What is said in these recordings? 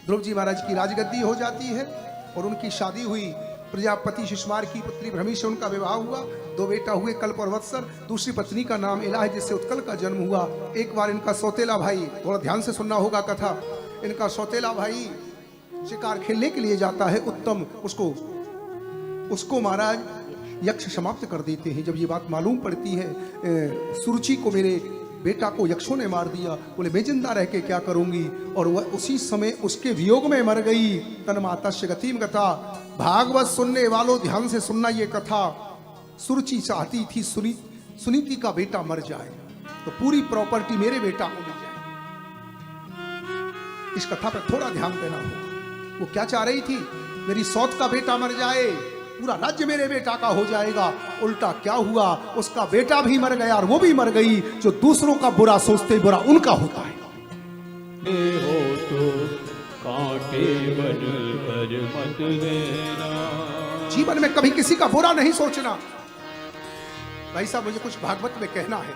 ध्रुव जी महाराज की राजगद्दी हो जाती है और उनकी शादी हुई। प्रजापति शिशुमार की पुत्री भ्रमी से उनका विवाह हुआ। 2 बेटा हुए, कल्प और वत्सर। दूसरी पत्नी का नाम इला है, जिससे उत्कल का जन्म हुआ। एक बार इनका सौतेला भाई, थोड़ा ध्यान से सुनना होगा कथा, इनका सौतेला भाई शिकार खेलने के लिए जाता है उत्तम, उसको महाराज यक्ष समाप्त कर देते हैं। जब ये बात मालूम पड़ती है सुरुचि को, मेरे बेटा को यक्षों ने मार दिया, बोले मैं जिंदा रह के क्या करूंगी, और वह उसी समय उसके वियोग में मर गई। तन्मातस्य गतिम गता। भागवत सुनने वालों ध्यान से सुनना ये कथा। सुरुचि चाहती थी सुनीति का बेटा मर जाए तो पूरी प्रॉपर्टी मेरे बेटा को मिल जाए। इस कथा पर थोड़ा ध्यान देना होगा। वो क्या चाह रही थी, मेरी सौत का बेटा मर जाए, पूरा राज्य मेरे बेटा का हो जाएगा। उल्टा क्या हुआ, उसका बेटा भी मर गया और वो भी मर गई। जो दूसरों का बुरा सोचते बुरा उनका होता है। हो तो कांटे बन कर मत लेना। जीवन में कभी किसी का बुरा नहीं सोचना। भाई साहब मुझे कुछ भागवत में कहना है।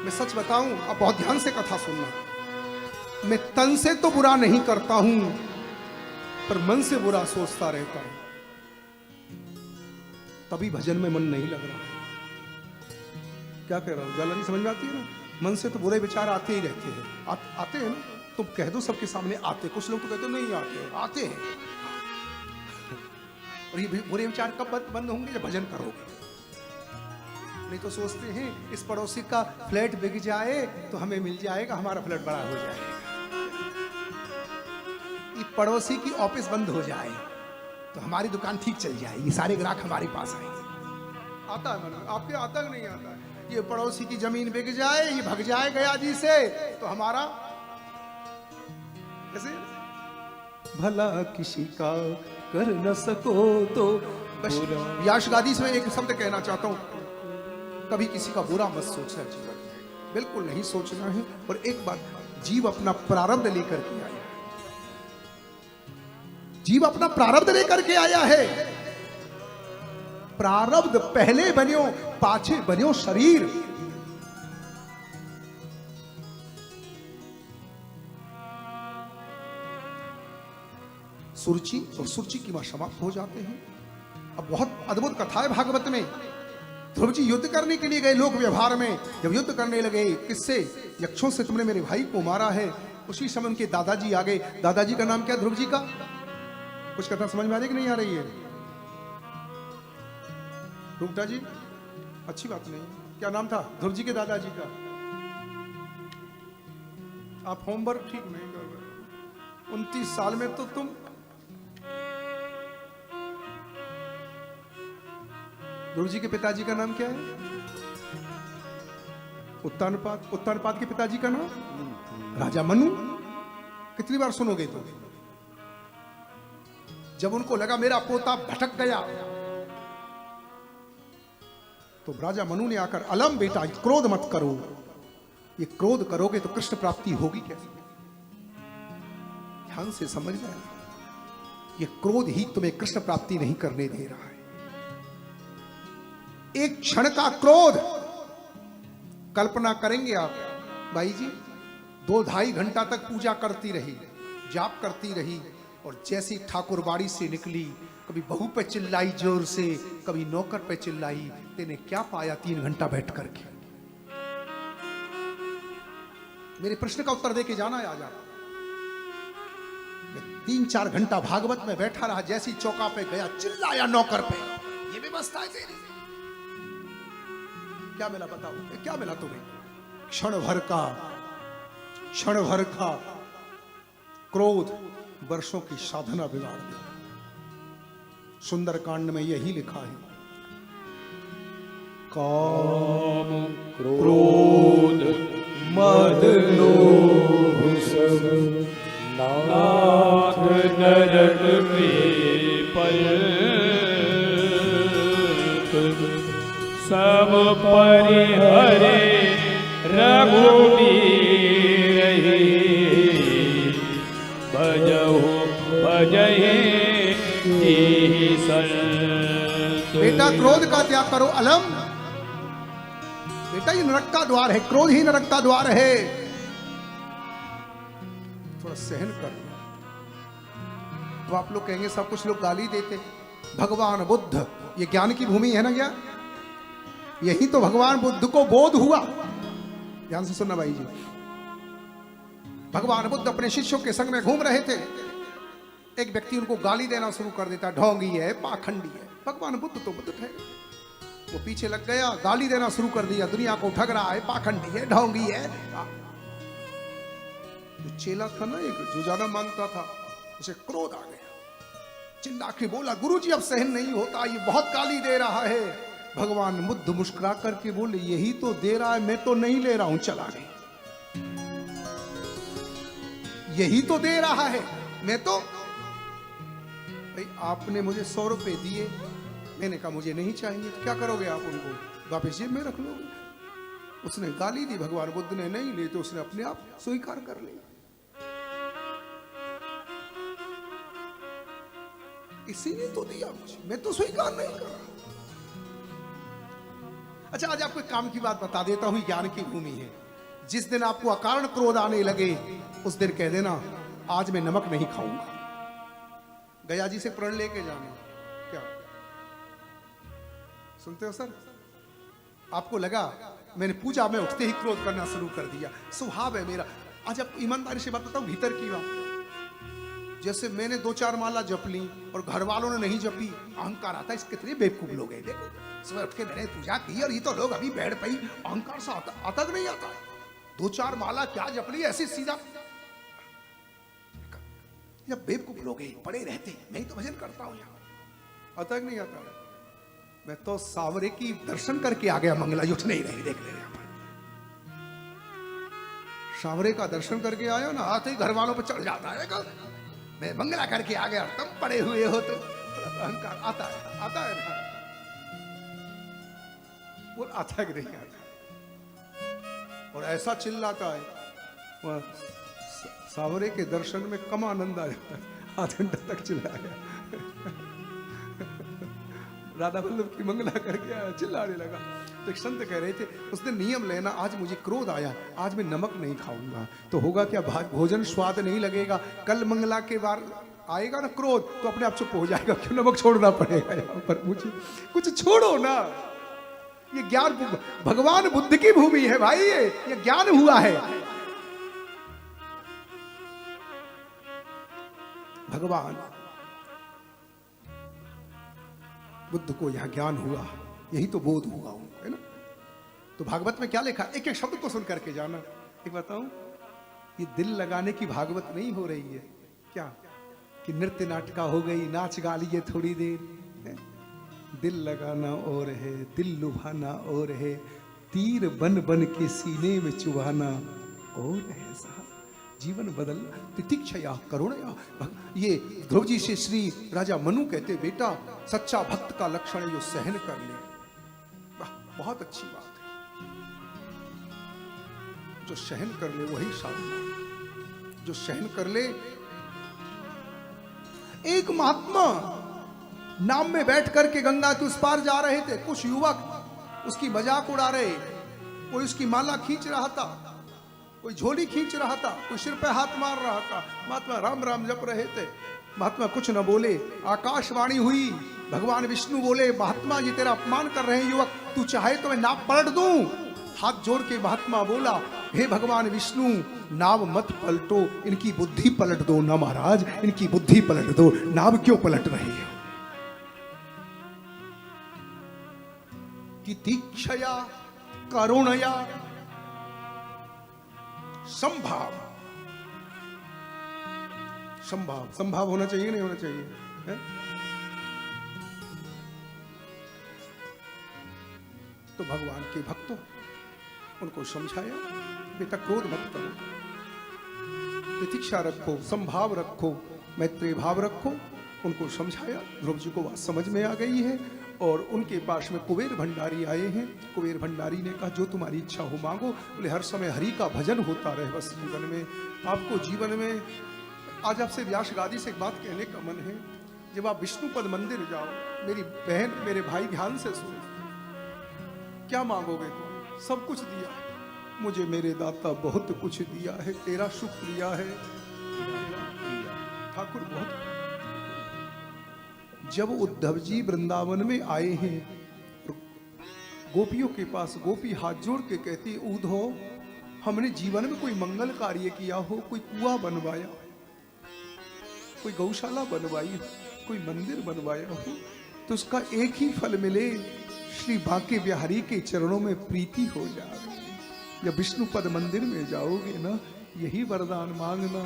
मैं सच बताऊं, अब बहुत ध्यान से कथा सुनना। मैं तन से तो बुरा नहीं करता हूं, पर मन से बुरा सोचता रहता हूं। तभी भजन में मन नहीं लग रहा है। क्या कह रहा हूं, जल्दी समझ में आती है ना। मन से तो बुरे विचार आते ही रहते हैं। आते हैं ना, तुम कह दो सबके सामने आते। कुछ लोग तो कहते नहीं आते हैं। और ये बुरे विचार कब बंद होंगे, जब भजन करोगे। नहीं तो सोचते हैं इस पड़ोसी का फ्लैट बिक जाए तो हमें मिल जाएगा, हमारा फ्लैट बड़ा हो जाएगा। ये पड़ोसी की ऑफिस बंद हो जाए तो हमारी दुकान ठीक चल जाएगी, सारे ग्राहक हमारे पास आएंगे। आता है मन, आपके आता है नहीं आता है। ये पड़ोसी की जमीन बिक जाए, ये भग जाए गया जी से, तो हमारा कैसे भला किसी का कर न सको तो। व्यास गादी से एक शब्द कहना चाहता हूं, कभी किसी का बुरा मत सोचना जीवन में, बिल्कुल नहीं सोचना है। और एक बात, जीव अपना प्रारब्ध लेकर के आया, जीव अपना प्रारब्ध लेकर के आया है। प्रारब्ध पहले बन्यो पाछे बन्यो शरीर। सुरुचि और सुरुचि की मां समाप्त हो जाते हैं। अब बहुत अद्भुत कथा है भागवत में। ध्रुव जी युद्ध करने के लिए गए लोक व्यवहार में। जब युद्ध करने लगे, किससे, यक्षों से तुमने मेरे भाई को मारा है। उसी समय उनके दादाजी आ गए। दादाजी का नाम क्या, ध्रुव जी का? कुछ कथा समझ में आ रही कि नहीं आ रही है? रूपटा जी, अच्छी बात नहीं। क्या नाम था ध्रुव जी के दादाजी का? आप होमवर्क ठीक नहीं कर रहे। 29 साल में तो तुम ध्रुव जी के पिताजी का नाम क्या है? उत्तानपाद। उत्तानपाद के पिताजी का नाम राजा मनु। कितनी बार सुनोगे तो? जब उनको लगा मेरा पोता भटक गया तो राजा मनु ने आकर, अलम बेटा क्रोध मत करो, ये क्रोध करोगे तो कृष्ण प्राप्ति होगी कैसे? ध्यान से समझना है, ये क्रोध ही तुम्हें कृष्ण प्राप्ति नहीं करने दे रहा है। एक क्षण का क्रोध, कल्पना करेंगे आप, भाई जी 2-2.5 घंटा तक पूजा करती रही, जाप करती रही, और जैसी ठाकुर बाड़ी से निकली, कभी बहू पे चिल्लाई जोर से, कभी नौकर पे चिल्लाई। तेने क्या पाया 3 घंटा बैठ करके? मेरे प्रश्न का उत्तर देके जाना है। आ जाना। 3-4 घंटा भागवत में बैठा रहा, जैसी चौका पे गया चिल्लाया नौकर पे। ये व्यवस्था है तेरी? क्या मिला बताओ, क्या मिला तुम्हें? क्षण भर का क्रोध वर्षों की साधना बिगाड़ दी। सुंदर कांड में यही लिखा है, काम क्रोध मद लोभ सब नाथ नरक में पल सब परिहरे रघुवीर भजहि बेटा क्रोध का त्याग करो। अलम बेटा, ये नरक का द्वार है, क्रोध ही नरक का द्वार है। थोड़ा सहन कर लो। तो आप लोग कहेंगे सब कुछ लोग गाली देते। भगवान बुद्ध, ये ज्ञान की भूमि है ना क्या? यही तो भगवान बुद्ध को बोध हुआ। ध्यान से सुनना भाई जी। भगवान बुद्ध अपने शिष्यों के संग में घूम रहे थे, एक व्यक्ति उनको गाली देना शुरू कर देता, ढोंगी है, पाखंडी है। भगवान बुद्ध तो बुद्ध थे, वो पीछे लग गया, गाली देना शुरू कर दिया, दुनिया को ठग रहा है, पाखंडी है, ढोंगी है। जो चेला था ना एक, जो ज्यादा मानता था, उसे क्रोध आ गया, चिल्ला के बोला, गुरुजी अब सहन नहीं होता, ये बहुत गाली दे रहा है। भगवान बुद्ध मुस्कुरा करके बोले, यही तो दे रहा है, मैं तो नहीं ले रहा हूं, चला नहीं। यही तो दे रहा है, मैं तो, भाई आपने मुझे 100 रुपए दिए, मैंने कहा मुझे नहीं चाहिए, क्या करोगे आप? उनको वापस जेब में रख लोगे? उसने गाली दी, भगवान बुद्ध ने नहीं ली, तो उसने अपने आप स्वीकार कर ली। इसीलिए तो दिया मुझे, मैं तो स्वीकार नहीं कर रहा। अच्छा, आज आपको एक काम की बात बता देता हूं, ज्ञान की भूमि है। जिस दिन आपको अकारण क्रोध आने लगे, उस दिन कह देना, आज मैं नमक नहीं खाऊंगा। गया जी से प्रण लेके जाना। क्या सुनते हो सर? आपको लगा मैंने पूजा में उठते ही क्रोध करना शुरू कर दिया, स्वभाव है मेरा। आज आप ईमानदारी से बात बताऊं, भीतर की बात। जैसे मैंने 2-4 माला जप ली और घर वालों ने नहीं जपी, अहंकार आता है। इसके कितने बेवकूफ लोग हैं, देखो सुबह उठ के मैंने पूजा की और ये तो लोग अभी बैठ पाई, अहंकार से आता कि नहीं आता? 2-4 माला क्या जप ली, ऐसे सीधा। जब बेवकूफ लोग हैं, पड़े रहते, मैं ही तो भजन करता हूं यहाँ, आता कि नहीं आता? मैं तो सावरे की दर्शन करके आ गया, मंगला उठ नहीं रही, देख ले सावरे का दर्शन करके आया ना, आते ही घर वालों पर चढ़ जाता है। मैं मंगला करके आ गया, तुम पड़े हुए हो, तो अहंकार आता है ना? वो आता है कि नहीं आता? और ऐसा चिल्लाता है, वह सावरे के दर्शन में कम आनंद आ जाता है। आधे घंटे तक चिल्लाया, राधा वल्लभ की मंगला करके आया, चिल्लाने लगा। तो एक संत कह रहे थे, उसने नियम लेना, आज मुझे क्रोध आया, आज मैं नमक नहीं खाऊंगा, तो होगा क्या, भोजन स्वाद नहीं लगेगा। कल मंगला के बार आएगा ना क्रोध, तो अपने आप चुप हो जाएगा, क्यों नमक छोड़ना पड़ेगा यहाँ पर मुझे, कुछ छोड़ो ना। ये ज्ञान भगवान बुद्ध की भूमि है भाई, ये ज्ञान हुआ है। भगवान बुद्ध को यहां ज्ञान हुआ, यही तो बोध हुआ उनको, है ना? तो भागवत में क्या लिखा, एक एक शब्द को सुन करके जाना। एक बताऊं, ये दिल लगाने की भागवत नहीं हो रही है क्या, कि नृत्य नाटका हो गई, नाच गा लिए थोड़ी देर, है? दिल लगाना और है, दिल लुभाना और है, तीर बन बन के सीने में चुभाना और है साहब। जीवन बदल तितिक्षया करुणया। ये ध्रुव जी से श्री राजा मनु कहते, बेटा सच्चा भक्त का लक्षण है जो सहन कर ले। बहुत अच्छी बात है, जो सहन कर ले वही साधना, जो सहन कर ले। एक महात्मा नाव में बैठ करके गंगा के उस पार जा रहे थे, कुछ युवक उसकी मजाक उड़ा रहे, कोई उसकी माला खींच रहा था, कोई झोली खींच रहा था, कोई सिर पे हाथ मार रहा था। महात्मा राम राम जप रहे थे, महात्मा कुछ न बोले। आकाशवाणी हुई, भगवान विष्णु बोले, महात्मा जी तेरा अपमान कर रहे हैं युवक, तू चाहे तो मैं नाव पलट दूं। हाथ जोड़ के महात्मा बोला, हे भगवान विष्णु, नाव मत पलटो, इनकी बुद्धि पलट दो ना महाराज, इनकी बुद्धि पलट दो, नाव क्यों पलट रही है? तितिक्षया करुणया संभाव, संभाव संभाव होना चाहिए नहीं होना चाहिए, है? तो भगवान के भक्तों, उनको समझाया, बेटा क्रोध मत करो, तितिक्षा रखो, संभाव रखो, मैत्री भाव रखो। उनको समझाया, ध्रुव जी को बात समझ में आ गई है। और उनके पास में कुबेर भंडारी आए हैं। कुबेर भंडारी ने कहा, जो तुम्हारी इच्छा हो मांगो। बोले, हर समय हरि का भजन होता रहे बस जीवन में। आपको जीवन में, आज आपसे व्यास गादी से एक बात कहने का मन है, जब आप विष्णुपद मंदिर जाओ, मेरी बहन मेरे भाई ध्यान से सुनो, क्या मांगोगे तुम? सब कुछ दिया मुझे मेरे दाता, बहुत कुछ दिया है, तेरा शुक्रिया है ठाकुर, बहुत जब उद्धव जी वृंदावन में आए हैं, गोपियों के पास गोपी हाथ जोड़ के कहती, उद्धव हमने जीवन में कोई मंगल कार्य किया हो, कोई कुआं बनवाया, कोई गौशाला बनवाई हो, कोई मंदिर बनवाया हो, तो उसका एक ही फल मिले, श्री बांके बिहारी के चरणों में प्रीति हो जाए। जब विष्णु पद मंदिर में जाओगे ना, यही वरदान मांगना,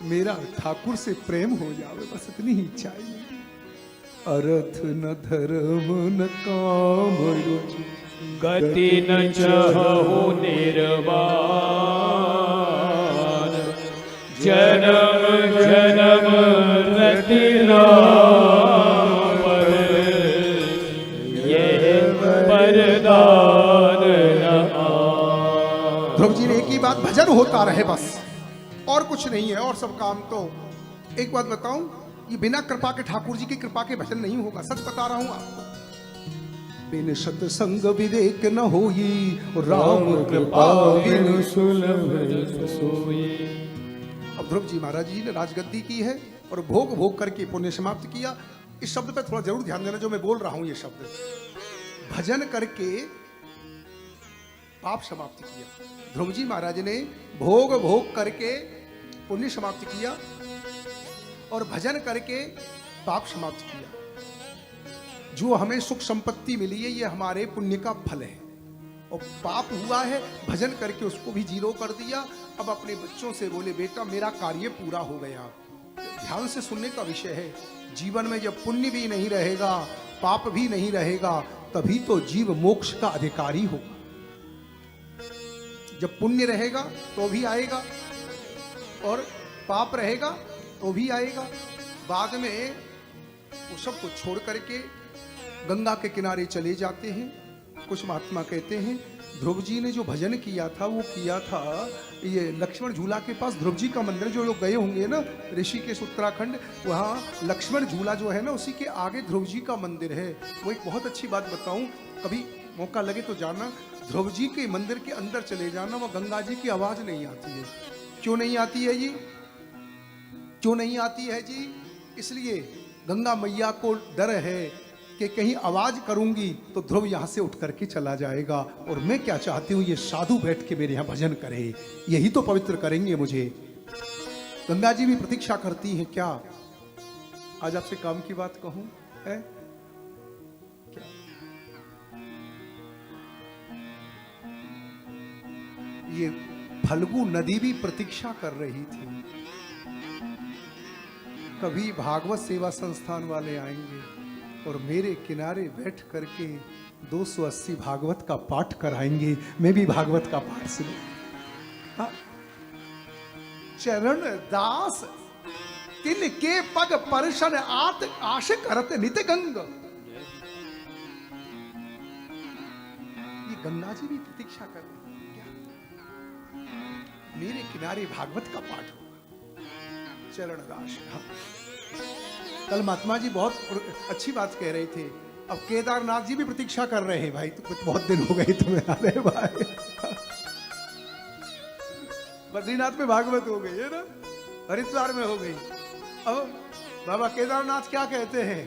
मेरा ठाकुर से प्रेम हो जावे, बस इतनी ही इच्छा है। अर्थ न धर्म न काम रुचि, गति न चाहो निर्वाण, जन्म जन्म रति नाम पर, ये वरदान न आए। ध्रुव जी ने एक ही बात, भजन होता रहे बस, और कुछ नहीं है, और सब काम तो। एक बात बताऊं, ये बिना कृपा के, ठाकुर जी की कृपा के भजन नहीं होगा, सच बता रहा हूं आपको। बिन सत्संग विवेक न होई, राम कृपा बिन सुलभ सोई। अब ध्रुव जी महाराज जी ने राजगद्दी की है और भोग भोग करके पुण्य समाप्त किया। इस शब्द पे थोड़ा जरूर ध्यान देना जो मैं बोल रहा हूं, ये शब्द भजन करके पाप समाप्त किया। ध्रुव जी महाराज ने भोग भोग करके पुण्य समाप्त किया और भजन करके पाप समाप्त किया। जो हमें सुख संपत्ति मिली है, ये हमारे पुण्य का फल है, और पाप हुआ है, भजन करके उसको भी जीरो कर दिया। अब अपने बच्चों से बोले, बेटा मेरा कार्य पूरा हो गया। ध्यान से सुनने का विषय है। जीवन में जब पुण्य भी नहीं रहेगा, पाप भी नहीं रहेगा, तभी तो जीव मोक्ष का अधिकारी होगा। जब पुण्य रहेगा तो भी आएगा, और पाप रहेगा तो भी आएगा। बाद में वो सब कुछ छोड़ करके गंगा के किनारे चले जाते हैं। कुछ महात्मा कहते हैं, ध्रुव जी ने जो भजन किया था, वो किया था ये लक्ष्मण झूला के पास। ध्रुव जी का मंदिर, जो लोग गए होंगे ना ऋषिकेश उत्तराखंड, वहाँ लक्ष्मण झूला जो है ना, उसी के आगे ध्रुव जी का मंदिर है। वो एक बहुत अच्छी बात बताऊं, कभी मौका लगे तो जाना, ध्रुव जी के मंदिर के अंदर चले जाना, वह गंगा जी की आवाज नहीं आती है। क्यों नहीं आती है जी? क्यों नहीं आती है जी? इसलिए गंगा मैया को डर है कि कहीं आवाज करूंगी तो ध्रुव यहां से उठ करके चला जाएगा। और मैं क्या चाहती हूं, ये साधु बैठ के मेरे यहां भजन करे, यही तो पवित्र करेंगे मुझे। गंगा जी भी प्रतीक्षा करती हैं। क्या आज आपसे काम की बात कहूं है क्या? ये फल्गु नदी भी प्रतीक्षा कर रही थी, कभी भागवत सेवा संस्थान वाले आएंगे और मेरे किनारे बैठ करके 280 भागवत का पाठ कराएंगे, मैं भी भागवत का पाठ सुनूं। हाँ? चरण दास तिनके पग परशन आत आश करत नित गंग। ये गंगा जी भी प्रतीक्षा कर रही है क्या? मेरे किनारे भागवत का पाठ होगा। चरण दास। हाँ। कल महात्मा जी बहुत अच्छी बात कह रहे थे। अब केदारनाथ जी भी प्रतीक्षा कर रहे हैं। भाई तो कुछ बहुत दिन हो गए तुम्हें आ रहे भाई। बद्रीनाथ में भागवत हो गई है ना, हरिद्वार में हो गई। अब बाबा केदारनाथ क्या कहते हैं,